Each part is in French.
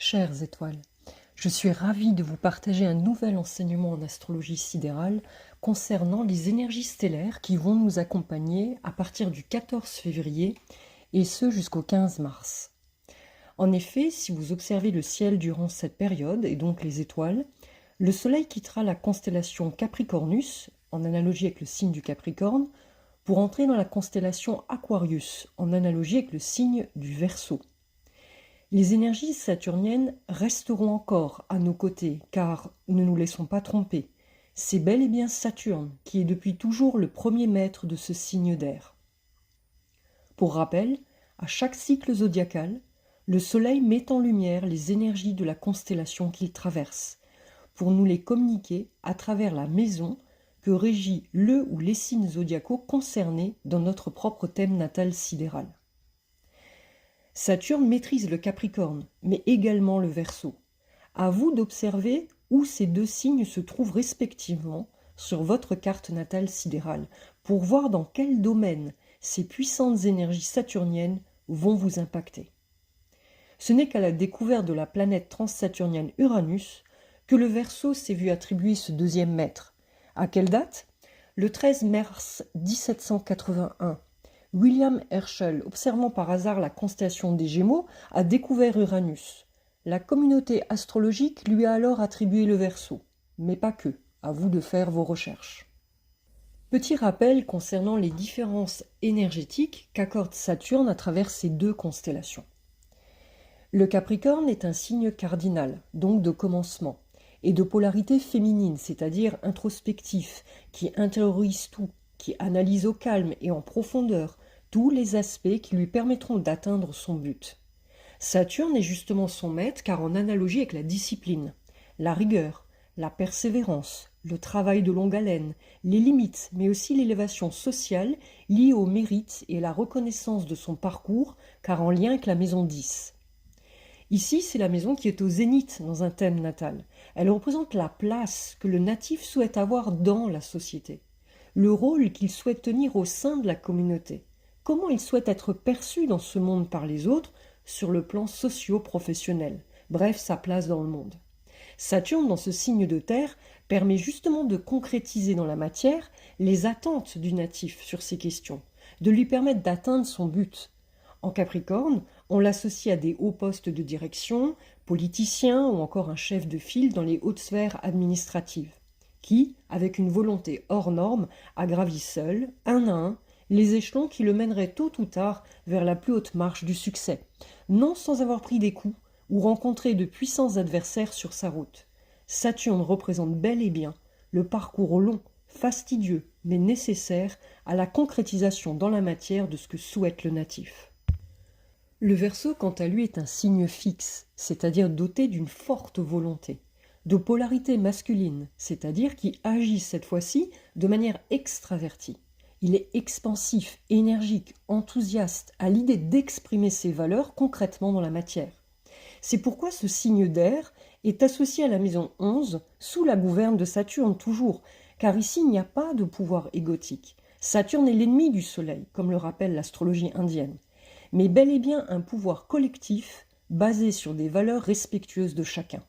Chères étoiles, je suis ravie de vous partager un nouvel enseignement en astrologie sidérale concernant les énergies stellaires qui vont nous accompagner à partir du 14 février et ce jusqu'au 15 mars. En effet, si vous observez le ciel durant cette période, et donc les étoiles, le Soleil quittera la constellation Capricornus, en analogie avec le signe du Capricorne, pour entrer dans la constellation Aquarius, en analogie avec le signe du Verseau. Les énergies saturniennes resteront encore à nos côtés, car ne nous laissons pas tromper. C'est bel et bien Saturne qui est depuis toujours le premier maître de ce signe d'air. Pour rappel, à chaque cycle zodiacal, le Soleil met en lumière les énergies de la constellation qu'il traverse, pour nous les communiquer à travers la maison que régit le ou les signes zodiacaux concernés dans notre propre thème natal sidéral. Saturne maîtrise le Capricorne, mais également le Verseau. À vous d'observer où ces deux signes se trouvent respectivement sur votre carte natale sidérale, pour voir dans quel domaine ces puissantes énergies saturniennes vont vous impacter. Ce n'est qu'à la découverte de la planète transsaturnienne Uranus que le Verseau s'est vu attribuer ce deuxième maître. À quelle date ? Le 13 mars 1781. William Herschel, observant par hasard la constellation des Gémeaux, a découvert Uranus. La communauté astrologique lui a alors attribué le Verseau. Mais pas que, à vous de faire vos recherches. Petit rappel concernant les différences énergétiques qu'accorde Saturne à travers ces deux constellations. Le Capricorne est un signe cardinal, donc de commencement, et de polarité féminine, c'est-à-dire introspectif, qui intériorise tout, qui analyse au calme et en profondeur tous les aspects qui lui permettront d'atteindre son but. Saturne est justement son maître car en analogie avec la discipline, la rigueur, la persévérance, le travail de longue haleine, les limites, mais aussi l'élévation sociale liée au mérite et la reconnaissance de son parcours car en lien avec la maison 10. Ici, c'est la maison qui est au zénith dans un thème natal. Elle représente la place que le natif souhaite avoir dans la société, le rôle qu'il souhaite tenir au sein de la communauté, comment il souhaite être perçu dans ce monde par les autres sur le plan socio-professionnel, bref, sa place dans le monde. Saturne, dans ce signe de terre, permet justement de concrétiser dans la matière les attentes du natif sur ces questions, de lui permettre d'atteindre son but. En Capricorne, on l'associe à des hauts postes de direction, politiciens ou encore un chef de file dans les hautes sphères administratives, qui, avec une volonté hors norme, a gravi seul, un à un, les échelons qui le mèneraient tôt ou tard vers la plus haute marche du succès, non sans avoir pris des coups ou rencontré de puissants adversaires sur sa route. Saturne représente bel et bien le parcours long, fastidieux, mais nécessaire à la concrétisation dans la matière de ce que souhaite le natif. Le Verseau, quant à lui, est un signe fixe, c'est-à-dire doté d'une forte volonté, de polarité masculine, c'est-à-dire qui agit cette fois-ci de manière extravertie. Il est expansif, énergique, enthousiaste, à l'idée d'exprimer ses valeurs concrètement dans la matière. C'est pourquoi ce signe d'air est associé à la maison 11, sous la gouverne de Saturne toujours, car ici il n'y a pas de pouvoir égotique. Saturne est l'ennemi du Soleil, comme le rappelle l'astrologie indienne, mais bel et bien un pouvoir collectif basé sur des valeurs respectueuses de chacun.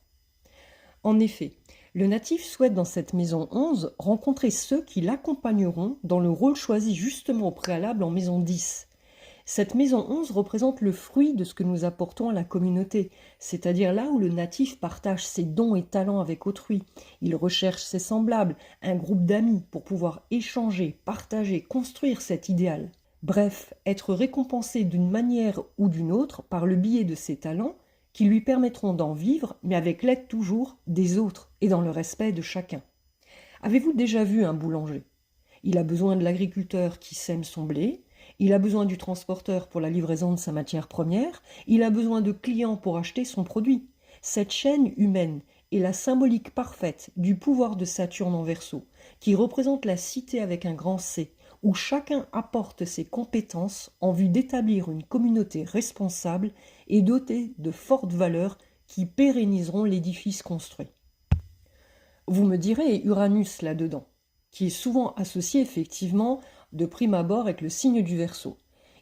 En effet, le natif souhaite dans cette maison 11 rencontrer ceux qui l'accompagneront dans le rôle choisi justement au préalable en maison 10. Cette maison 11 représente le fruit de ce que nous apportons à la communauté, c'est-à-dire là où le natif partage ses dons et talents avec autrui. Il recherche ses semblables, un groupe d'amis pour pouvoir échanger, partager, construire cet idéal. Bref, être récompensé d'une manière ou d'une autre par le biais de ses talents qui lui permettront d'en vivre, mais avec l'aide toujours des autres et dans le respect de chacun. Avez-vous déjà vu un boulanger ? Il a besoin de l'agriculteur qui sème son blé, il a besoin du transporteur pour la livraison de sa matière première, il a besoin de clients pour acheter son produit. Cette chaîne humaine est la symbolique parfaite du pouvoir de Saturne en Verseau, qui représente la cité avec un grand C, où chacun apporte ses compétences en vue d'établir une communauté responsable et dotée de fortes valeurs qui pérenniseront l'édifice construit. Vous me direz Uranus là-dedans, qui est souvent associé effectivement de prime abord avec le signe du Verseau.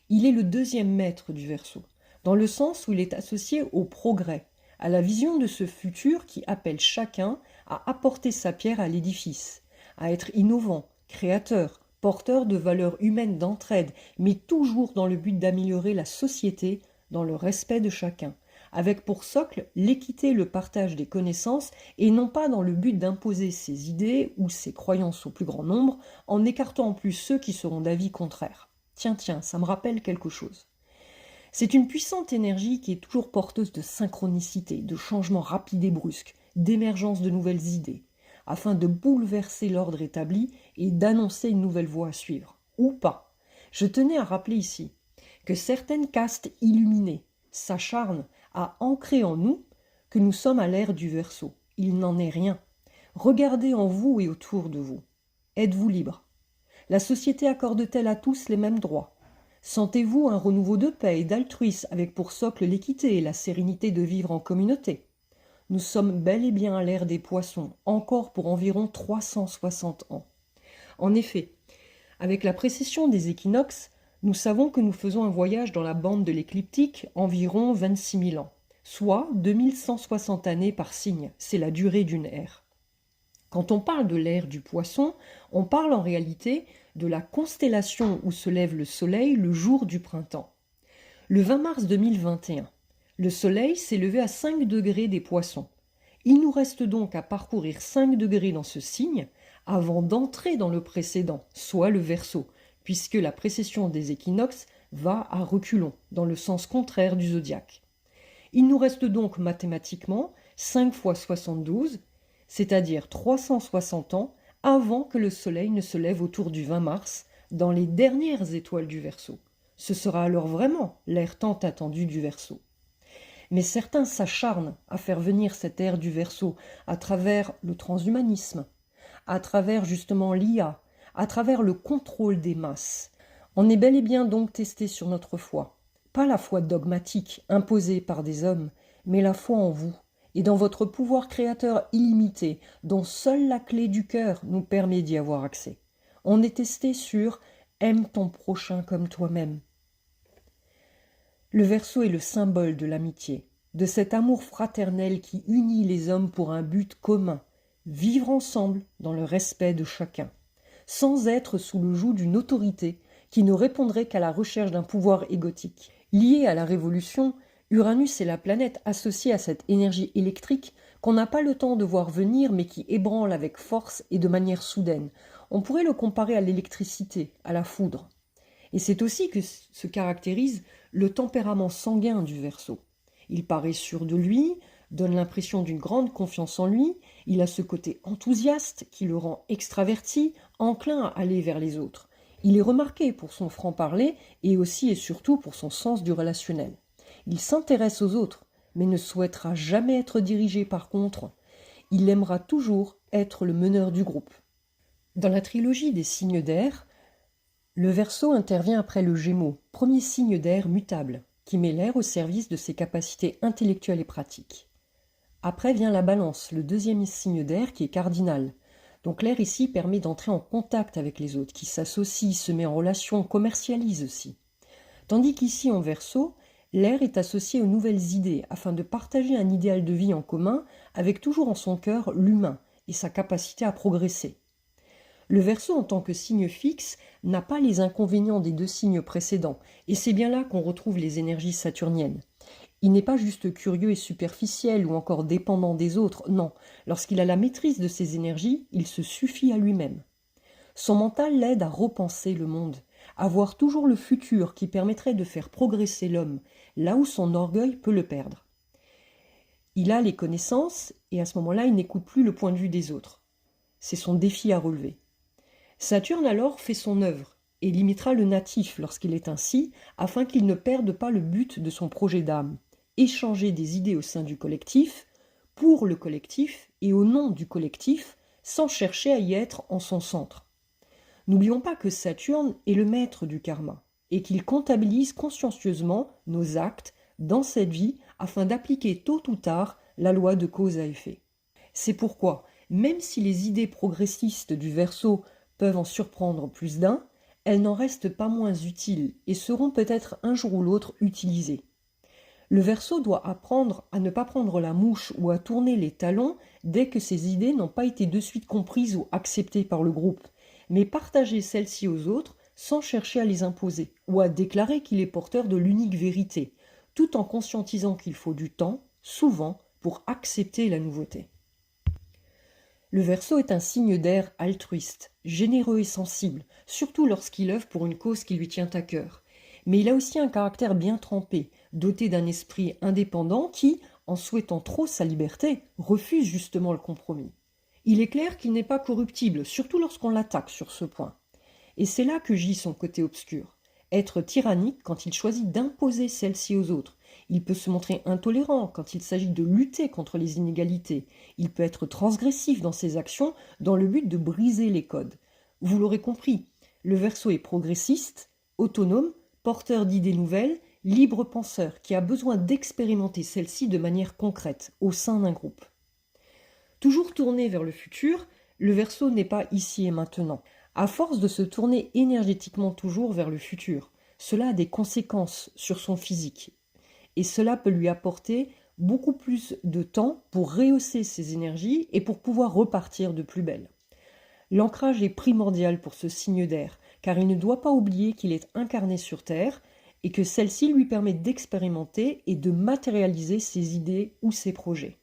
Il est le deuxième maître du Verseau, dans le sens où il est associé au progrès, à la vision de ce futur qui appelle chacun à apporter sa pierre à l'édifice, à être innovant, créateur, porteur de valeurs humaines d'entraide, mais toujours dans le but d'améliorer la société dans le respect de chacun, avec pour socle l'équité et le partage des connaissances, et non pas dans le but d'imposer ses idées ou ses croyances au plus grand nombre, en écartant en plus ceux qui seront d'avis contraire. Tiens, ça me rappelle quelque chose. C'est une puissante énergie qui est toujours porteuse de synchronicité, de changements rapides et brusques, d'émergence de nouvelles idées, afin de bouleverser l'ordre établi et d'annoncer une nouvelle voie à suivre. Ou pas. Je tenais à rappeler ici que certaines castes illuminées s'acharnent à ancrer en nous que nous sommes à l'ère du Verseau. Il n'en est rien. Regardez en vous et autour de vous. Êtes-vous libre? La société accorde-t-elle à tous les mêmes droits? Sentez-vous un renouveau de paix et d'altruisme avec pour socle l'équité et la sérénité de vivre en communauté? Nous sommes bel et bien à l'ère des poissons, encore pour environ 360 ans. En effet, avec la précession des équinoxes, nous savons que nous faisons un voyage dans la bande de l'écliptique environ 26 000 ans, soit 2160 années par signe, c'est la durée d'une ère. Quand on parle de l'ère du poisson, on parle en réalité de la constellation où se lève le soleil le jour du printemps. Le 20 mars 2021, le soleil s'est levé à 5 degrés des poissons. Il nous reste donc à parcourir 5 degrés dans ce signe avant d'entrer dans le précédent, soit le Verseau, puisque la précession des équinoxes va à reculons, dans le sens contraire du zodiaque. Il nous reste donc mathématiquement 5 fois 72, c'est-à-dire 360 ans avant que le soleil ne se lève autour du 20 mars dans les dernières étoiles du Verseau. Ce sera alors vraiment l'ère tant attendue du Verseau. Mais certains s'acharnent à faire venir cette ère du Verseau à travers le transhumanisme, à travers justement l'IA, à travers le contrôle des masses. On est bel et bien donc testé sur notre foi. Pas la foi dogmatique imposée par des hommes, mais la foi en vous et dans votre pouvoir créateur illimité, dont seule la clé du cœur nous permet d'y avoir accès. On est testé sur « aime ton prochain comme toi-même ». Le Verseau est le symbole de l'amitié, de cet amour fraternel qui unit les hommes pour un but commun, vivre ensemble dans le respect de chacun, sans être sous le joug d'une autorité qui ne répondrait qu'à la recherche d'un pouvoir égotique. Lié à la Révolution, Uranus est la planète associée à cette énergie électrique qu'on n'a pas le temps de voir venir mais qui ébranle avec force et de manière soudaine. On pourrait le comparer à l'électricité, à la foudre. Et c'est aussi que se caractérise le tempérament sanguin du Verseau. Il paraît sûr de lui, donne l'impression d'une grande confiance en lui, il a ce côté enthousiaste qui le rend extraverti, enclin à aller vers les autres. Il est remarqué pour son franc-parler et aussi et surtout pour son sens du relationnel. Il s'intéresse aux autres, mais ne souhaitera jamais être dirigé par contre. Il aimera toujours être le meneur du groupe. Dans la trilogie des signes d'air, le Verseau intervient après le Gémeaux, premier signe d'air mutable, qui met l'air au service de ses capacités intellectuelles et pratiques. Après vient la Balance, le deuxième signe d'air qui est cardinal. Donc l'air ici permet d'entrer en contact avec les autres, qui s'associent, se met en relation, commercialise aussi. Tandis qu'ici en Verseau, l'air est associé aux nouvelles idées afin de partager un idéal de vie en commun avec toujours en son cœur l'humain et sa capacité à progresser. Le Verseau en tant que signe fixe n'a pas les inconvénients des deux signes précédents et c'est bien là qu'on retrouve les énergies saturniennes. Il n'est pas juste curieux et superficiel ou encore dépendant des autres, non. Lorsqu'il a la maîtrise de ses énergies, il se suffit à lui-même. Son mental l'aide à repenser le monde, à voir toujours le futur qui permettrait de faire progresser l'homme, là où son orgueil peut le perdre. Il a les connaissances et à ce moment-là, il n'écoute plus le point de vue des autres. C'est son défi à relever. Saturne alors fait son œuvre et limitera le natif lorsqu'il est ainsi, afin qu'il ne perde pas le but de son projet d'âme, échanger des idées au sein du collectif, pour le collectif et au nom du collectif, sans chercher à y être en son centre. N'oublions pas que Saturne est le maître du karma et qu'il comptabilise consciencieusement nos actes dans cette vie afin d'appliquer tôt ou tard la loi de cause à effet. C'est pourquoi, même si les idées progressistes du Verseau peuvent en surprendre plus d'un, elles n'en restent pas moins utiles et seront peut-être un jour ou l'autre utilisées. Le Verseau doit apprendre à ne pas prendre la mouche ou à tourner les talons dès que ses idées n'ont pas été de suite comprises ou acceptées par le groupe, mais partager celles-ci aux autres sans chercher à les imposer ou à déclarer qu'il est porteur de l'unique vérité, tout en conscientisant qu'il faut du temps, souvent, pour accepter la nouveauté. Le Verseau est un signe d'air altruiste, généreux et sensible, surtout lorsqu'il œuvre pour une cause qui lui tient à cœur. Mais il a aussi un caractère bien trempé, doté d'un esprit indépendant qui, en souhaitant trop sa liberté, refuse justement le compromis. Il est clair qu'il n'est pas corruptible, surtout lorsqu'on l'attaque sur ce point. Et c'est là que gît son côté obscur. Être tyrannique quand il choisit d'imposer celle-ci aux autres. Il peut se montrer intolérant quand il s'agit de lutter contre les inégalités. Il peut être transgressif dans ses actions dans le but de briser les codes. Vous l'aurez compris, le Verseau est progressiste, autonome, porteur d'idées nouvelles, libre penseur qui a besoin d'expérimenter celles-ci de manière concrète au sein d'un groupe. Toujours tourné vers le futur, le Verseau n'est pas ici et maintenant. À force de se tourner énergétiquement toujours vers le futur, cela a des conséquences sur son physique. Et cela peut lui apporter beaucoup plus de temps pour rehausser ses énergies et pour pouvoir repartir de plus belle. L'ancrage est primordial pour ce signe d'air, car il ne doit pas oublier qu'il est incarné sur Terre et que celle-ci lui permet d'expérimenter et de matérialiser ses idées ou ses projets.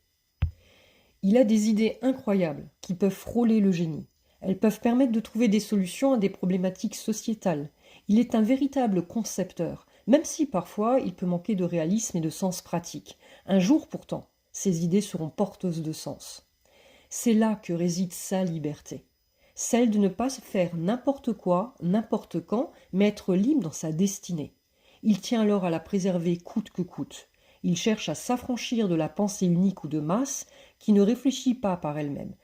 Il a des idées incroyables qui peuvent frôler le génie. Elles peuvent permettre de trouver des solutions à des problématiques sociétales. Il est un véritable concepteur, même si parfois il peut manquer de réalisme et de sens pratique. Un jour pourtant, ses idées seront porteuses de sens. C'est là que réside sa liberté. Celle de ne pas faire n'importe quoi, n'importe quand, mais être libre dans sa destinée. Il tient alors à la préserver coûte que coûte. Il cherche à s'affranchir de la pensée unique ou de masse qui ne réfléchit pas par elle-même.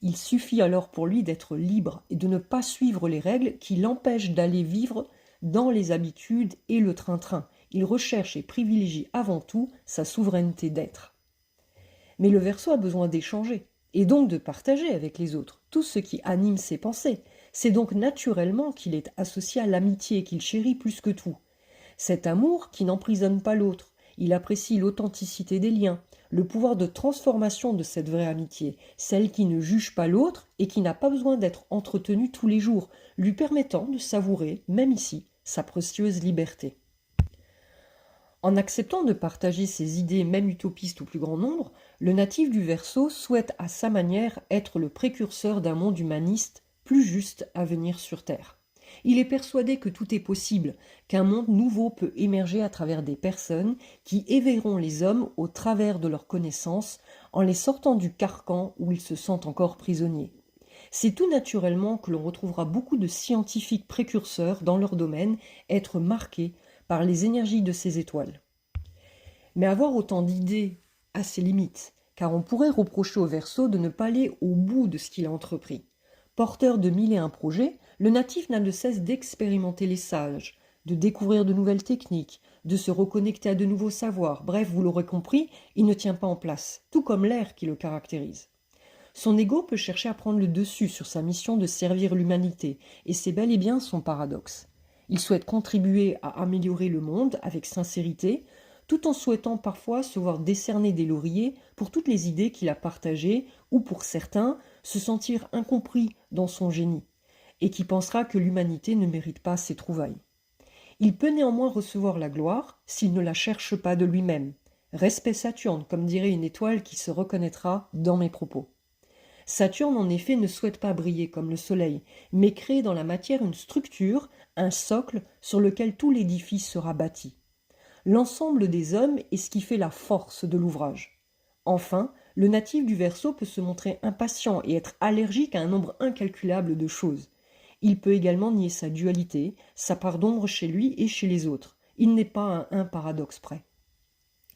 Il suffit alors pour lui d'être libre et de ne pas suivre les règles qui l'empêchent d'aller vivre dans les habitudes et le train-train. Il recherche et privilégie avant tout sa souveraineté d'être. Mais le Verseau a besoin d'échanger, et donc de partager avec les autres tout ce qui anime ses pensées. C'est donc naturellement qu'il est associé à l'amitié qu'il chérit plus que tout. Cet amour qui n'emprisonne pas l'autre, il apprécie l'authenticité des liens, le pouvoir de transformation de cette vraie amitié, celle qui ne juge pas l'autre et qui n'a pas besoin d'être entretenue tous les jours, lui permettant de savourer, même ici, sa précieuse liberté. En acceptant de partager ses idées, même utopistes au plus grand nombre, le natif du Verseau souhaite à sa manière être le précurseur d'un monde humaniste plus juste à venir sur Terre. Il est persuadé que tout est possible, qu'un monde nouveau peut émerger à travers des personnes qui éveilleront les hommes au travers de leurs connaissances en les sortant du carcan où ils se sentent encore prisonniers. C'est tout naturellement que l'on retrouvera beaucoup de scientifiques précurseurs dans leur domaine être marqués par les énergies de ces étoiles. Mais avoir autant d'idées a ses limites, car on pourrait reprocher au Verseau de ne pas aller au bout de ce qu'il a entrepris. Porteur de 1001 projets, le natif n'a de cesse d'expérimenter les sages, de découvrir de nouvelles techniques, de se reconnecter à de nouveaux savoirs. Bref, vous l'aurez compris, il ne tient pas en place, tout comme l'air qui le caractérise. Son ego peut chercher à prendre le dessus sur sa mission de servir l'humanité, et c'est bel et bien son paradoxe. Il souhaite contribuer à améliorer le monde avec sincérité, tout en souhaitant parfois se voir décerner des lauriers pour toutes les idées qu'il a partagées, ou pour certains, se sentir incompris dans son génie, et qui pensera que l'humanité ne mérite pas ses trouvailles. Il peut néanmoins recevoir la gloire s'il ne la cherche pas de lui-même. Respect Saturne, comme dirait une étoile qui se reconnaîtra dans mes propos. Saturne, en effet, ne souhaite pas briller comme le Soleil, mais crée dans la matière une structure, un socle sur lequel tout l'édifice sera bâti. L'ensemble des hommes est ce qui fait la force de l'ouvrage. Enfin, le natif du Verseau peut se montrer impatient et être allergique à un nombre incalculable de choses. Il peut également nier sa dualité, sa part d'ombre chez lui et chez les autres. Il n'est pas à un paradoxe près.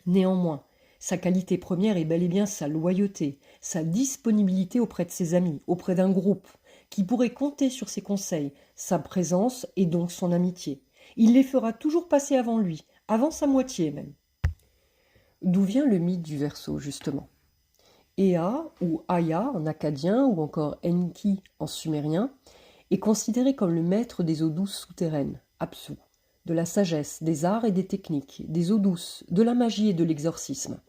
Néanmoins, sa qualité première est bel et bien sa loyauté, sa disponibilité auprès de ses amis, auprès d'un groupe, qui pourrait compter sur ses conseils, sa présence et donc son amitié. Il les fera toujours passer avant lui, avant sa moitié même. D'où vient le mythe du Verseau, justement? Ea, ou Aya en akkadien, ou encore Enki en sumérien, est considéré comme le maître des eaux douces souterraines, Apsu, de la sagesse, des arts et des techniques, des eaux douces, de la magie et de l'exorcisme.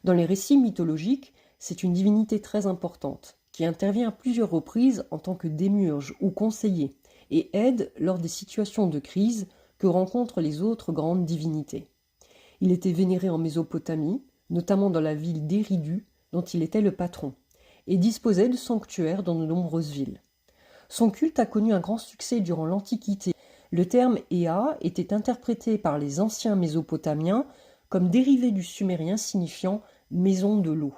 Dans les récits mythologiques, c'est une divinité très importante, qui intervient à plusieurs reprises en tant que démiurge ou conseiller, et aide lors des situations de crise que rencontrent les autres grandes divinités. Il était vénéré en Mésopotamie, notamment dans la ville d'Éridu, dont il était le patron, et disposait de sanctuaires dans de nombreuses villes. Son culte a connu un grand succès durant l'Antiquité. Le terme Ea était interprété par les anciens Mésopotamiens comme dérivé du sumérien signifiant « maison de l'eau ».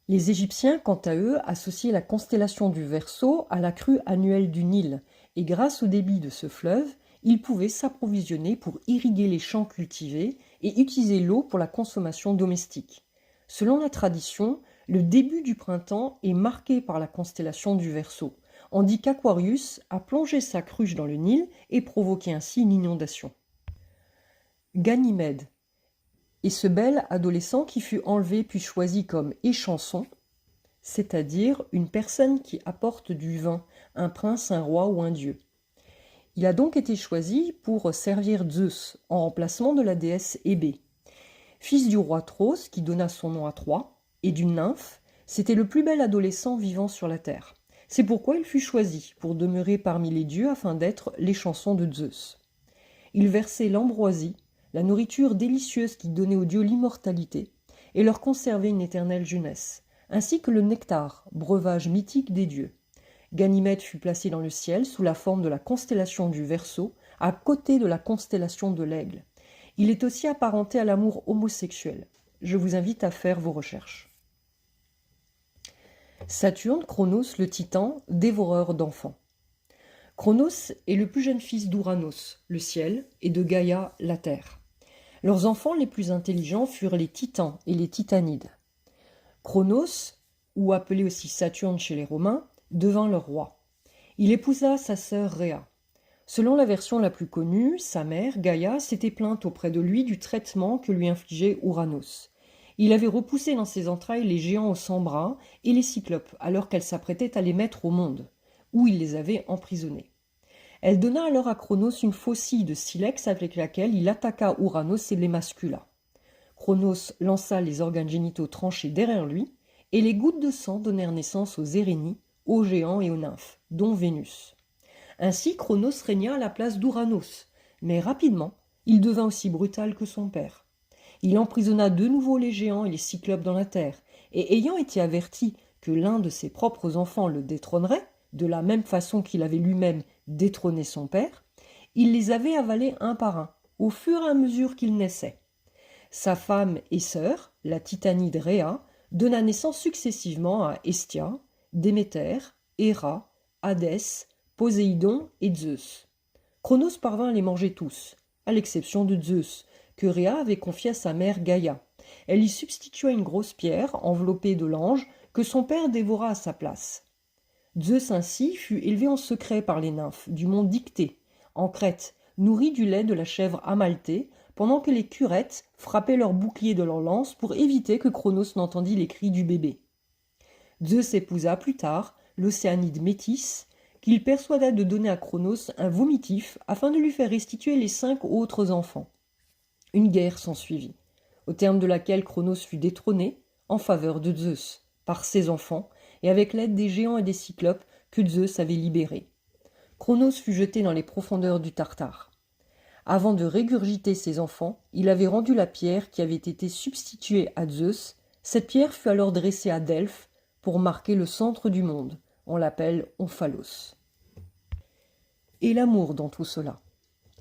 Les Égyptiens, quant à eux, associaient la constellation du Verseau à la crue annuelle du Nil, et grâce au débit de ce fleuve, ils pouvaient s'approvisionner pour irriguer les champs cultivés et utiliser l'eau pour la consommation domestique. Selon la tradition, le début du printemps est marqué par la constellation du Verseau. On dit qu'Aquarius a plongé sa cruche dans le Nil et provoqué ainsi une inondation. Ganymède est ce bel adolescent qui fut enlevé puis choisi comme échanson, c'est-à-dire une personne qui apporte du vin, un prince, un roi ou un dieu. Il a donc été choisi pour servir Zeus en remplacement de la déesse Hébé. Fils du roi Tros, qui donna son nom à Troie, et d'une nymphe, c'était le plus bel adolescent vivant sur la terre. C'est pourquoi il fut choisi pour demeurer parmi les dieux afin d'être l'échanson de Zeus. Il versait l'ambroisie, la nourriture délicieuse qui donnait aux dieux l'immortalité, et leur conservait une éternelle jeunesse, ainsi que le nectar, breuvage mythique des dieux. Ganymède fut placé dans le ciel sous la forme de la constellation du Verseau, à côté de la constellation de l'Aigle. Il est aussi apparenté à l'amour homosexuel. Je vous invite à faire vos recherches. Saturne, Chronos, le titan, dévoreur d'enfants. Chronos est le plus jeune fils d'Ouranos, le ciel, et de Gaïa, la terre. Leurs enfants les plus intelligents furent les titans et les titanides. Chronos, ou appelé aussi Saturne chez les Romains, devint leur roi. Il épousa sa sœur Rhéa. Selon la version la plus connue, sa mère, Gaïa, s'était plainte auprès de lui du traitement que lui infligeait Ouranos. Il avait repoussé dans ses entrailles les géants aux 100 bras et les cyclopes, alors qu'elle s'apprêtait à les mettre au monde, où il les avait emprisonnés. Elle donna alors à Chronos une faucille de silex avec laquelle il attaqua Ouranos et l'émascula. Chronos lança les organes génitaux tranchés derrière lui, et les gouttes de sang donnèrent naissance aux Érénies, aux géants et aux nymphes, dont Vénus. Ainsi Chronos régna à la place d'Ouranos, mais rapidement, il devint aussi brutal que son père. Il emprisonna de nouveau les géants et les cyclopes dans la terre, et ayant été averti que l'un de ses propres enfants le détrônerait, de la même façon qu'il avait lui-même détrôné son père, il les avait avalés un par un, au fur et à mesure qu'ils naissaient. Sa femme et sœur, la titanide Rhéa, donna naissance successivement à Hestia, Déméter, Héra, Hadès, Poséidon et Zeus. Chronos parvint à les manger tous, à l'exception de Zeus, que Rhéa avait confié à sa mère Gaïa. Elle y substitua une grosse pierre enveloppée de l'ange que son père dévora à sa place. Zeus ainsi fut élevé en secret par les nymphes du mont Dictée, en Crète, nourri du lait de la chèvre Amalthée, pendant que les curettes frappaient leurs boucliers de leurs lances pour éviter que Chronos n'entendît les cris du bébé. Zeus épousa plus tard l'Océanide Métis, qu'il persuada de donner à Chronos un vomitif afin de lui faire restituer les 5 autres enfants. Une guerre s'ensuivit, au terme de laquelle Chronos fut détrôné en faveur de Zeus par ses enfants et avec l'aide des géants et des cyclopes que Zeus avait libérés. Chronos fut jeté dans les profondeurs du Tartare. Avant de régurgiter ses enfants, il avait rendu la pierre qui avait été substituée à Zeus. Cette pierre fut alors dressée à Delphes pour marquer le centre du monde. On l'appelle Omphalos. Et l'amour dans tout cela.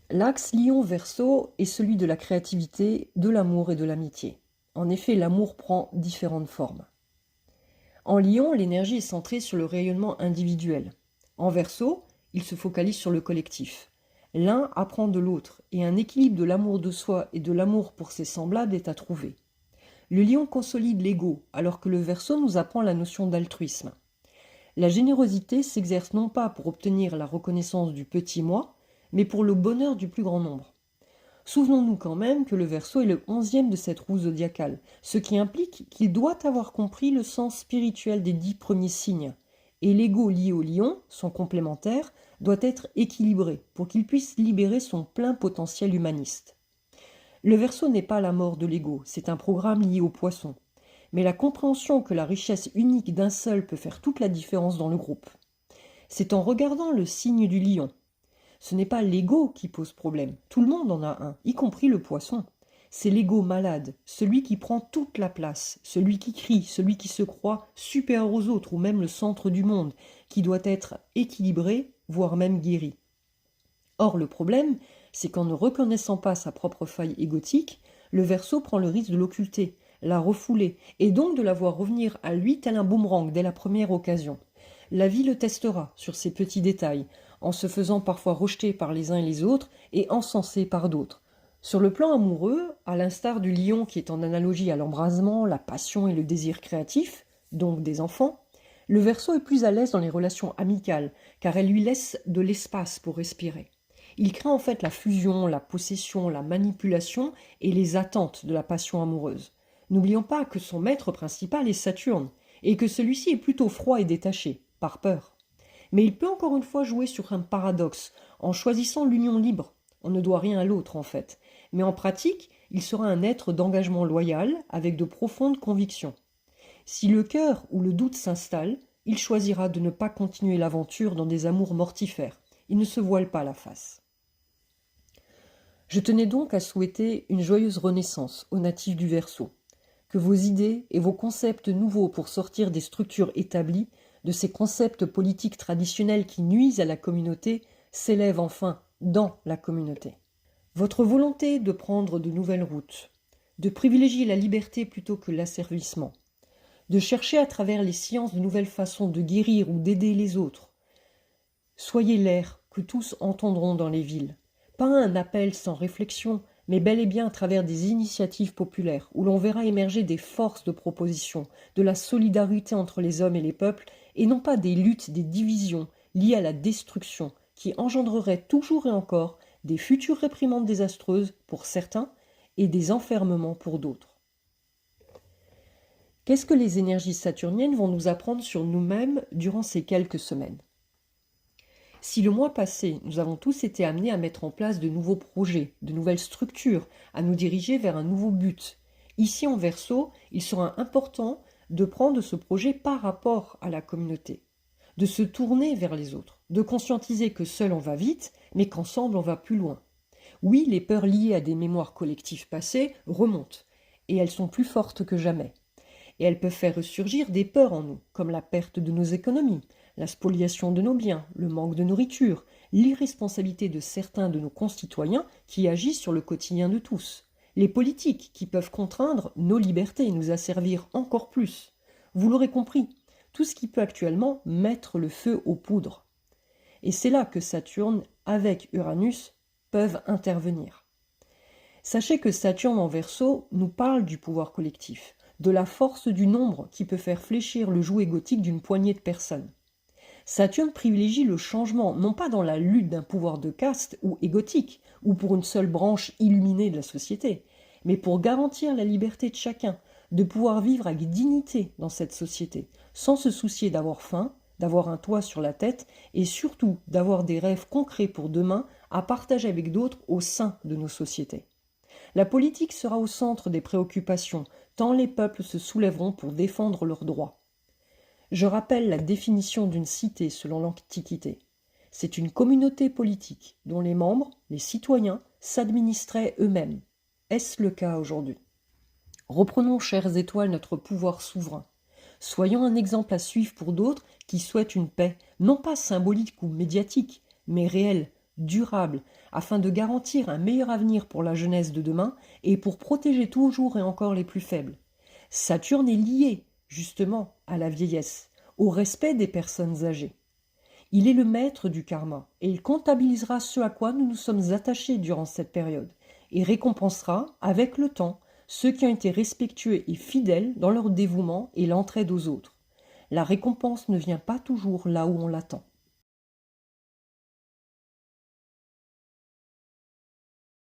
L'axe Lion-Verseau est celui de la créativité, de l'amour et de l'amitié. En effet, l'amour prend différentes formes. En Lion, l'énergie est centrée sur le rayonnement individuel. En Verseau, il se focalise sur le collectif. L'un apprend de l'autre, et un équilibre de l'amour de soi et de l'amour pour ses semblables est à trouver. Le Lion consolide l'ego, alors que le Verseau nous apprend la notion d'altruisme. La générosité s'exerce non pas pour obtenir la reconnaissance du petit moi, mais pour le bonheur du plus grand nombre. Souvenons-nous quand même que le Verseau est le 11e de cette roue zodiacale, ce qui implique qu'il doit avoir compris le sens spirituel des 10 premiers signes, Et l'ego lié au lion, son complémentaire, doit être équilibré pour qu'il puisse libérer son plein potentiel humaniste. Le Verseau n'est pas la mort de l'ego, c'est un programme lié au poisson. Mais la compréhension que la richesse unique d'un seul peut faire toute la différence dans le groupe. C'est en regardant le signe du lion. Ce n'est pas l'ego qui pose problème, tout le monde en a un, y compris le poisson. C'est l'ego malade, celui qui prend toute la place, celui qui crie, celui qui se croit supérieur aux autres ou même le centre du monde, qui doit être équilibré, voire même guéri. Or, le problème, c'est qu'en ne reconnaissant pas sa propre faille égotique, le Verseau prend le risque de l'occulter, la refouler, et donc de la voir revenir à lui tel un boomerang dès la première occasion. La vie le testera sur ces petits détails, en se faisant parfois rejeter par les uns et les autres et encensé par d'autres. Sur le plan amoureux, à l'instar du lion qui est en analogie à l'embrasement, la passion et le désir créatif, donc des enfants, le Verseau est plus à l'aise dans les relations amicales, car elles lui laissent de l'espace pour respirer. Il craint en fait la fusion, la possession, la manipulation et les attentes de la passion amoureuse. N'oublions pas que son maître principal est Saturne, et que celui-ci est plutôt froid et détaché, par peur. Mais il peut encore une fois jouer sur un paradoxe, en choisissant l'union libre. On ne doit rien à l'autre en fait. Mais en pratique, il sera un être d'engagement loyal, avec de profondes convictions. Si le cœur ou le doute s'installe, il choisira de ne pas continuer l'aventure dans des amours mortifères. Il ne se voile pas la face. Je tenais donc à souhaiter une joyeuse renaissance aux natifs du Verseau. Que vos idées et vos concepts nouveaux pour sortir des structures établies, de ces concepts politiques traditionnels qui nuisent à la communauté, s'élèvent enfin dans la communauté. Votre volonté de prendre de nouvelles routes, de privilégier la liberté plutôt que l'asservissement, de chercher à travers les sciences de nouvelles façons de guérir ou d'aider les autres. Soyez l'air que tous entendront dans les villes. Pas un appel sans réflexion, mais bel et bien à travers des initiatives populaires, où l'on verra émerger des forces de proposition, de la solidarité entre les hommes et les peuples, et non pas des luttes, des divisions liées à la destruction, qui engendreraient toujours et encore des futures réprimandes désastreuses pour certains et des enfermements pour d'autres. Qu'est-ce que les énergies saturniennes vont nous apprendre sur nous-mêmes durant ces quelques semaines ? Si le mois passé, nous avons tous été amenés à mettre en place de nouveaux projets, de nouvelles structures, à nous diriger vers un nouveau but, ici en Verseau, il sera important de prendre ce projet par rapport à la communauté, de se tourner vers les autres, de conscientiser que seul on va vite, mais qu'ensemble on va plus loin. Oui, les peurs liées à des mémoires collectives passées remontent, et elles sont plus fortes que jamais. Et elles peuvent faire ressurgir des peurs en nous, comme la perte de nos économies, la spoliation de nos biens, le manque de nourriture, l'irresponsabilité de certains de nos concitoyens qui agissent sur le quotidien de tous, les politiques qui peuvent contraindre nos libertés et nous asservir encore plus. Vous l'aurez compris, tout ce qui peut actuellement mettre le feu aux poudres. Et c'est là que Saturne, avec Uranus, peuvent intervenir. Sachez que Saturne en Verseau nous parle du pouvoir collectif, de la force du nombre qui peut faire fléchir le joug égotique d'une poignée de personnes. Saturne privilégie le changement, non pas dans la lutte d'un pouvoir de caste ou égotique, ou pour une seule branche illuminée de la société, mais pour garantir la liberté de chacun, de pouvoir vivre avec dignité dans cette société, sans se soucier d'avoir faim, d'avoir un toit sur la tête, et surtout d'avoir des rêves concrets pour demain à partager avec d'autres au sein de nos sociétés. La politique sera au centre des préoccupations, tant les peuples se soulèveront pour défendre leurs droits. Je rappelle la définition d'une cité selon l'Antiquité. C'est une communauté politique dont les membres, les citoyens, s'administraient eux-mêmes. Est-ce le cas aujourd'hui ? Reprenons, chères étoiles, notre pouvoir souverain. Soyons un exemple à suivre pour d'autres qui souhaitent une paix, non pas symbolique ou médiatique, mais réelle, durable, afin de garantir un meilleur avenir pour la jeunesse de demain et pour protéger toujours et encore les plus faibles. Saturne est lié, justement, à la vieillesse, au respect des personnes âgées. Il est le maître du karma et il comptabilisera ce à quoi nous nous sommes attachés durant cette période et récompensera, avec le temps, ceux qui ont été respectueux et fidèles dans leur dévouement et l'entraide aux autres. La récompense ne vient pas toujours là où on l'attend.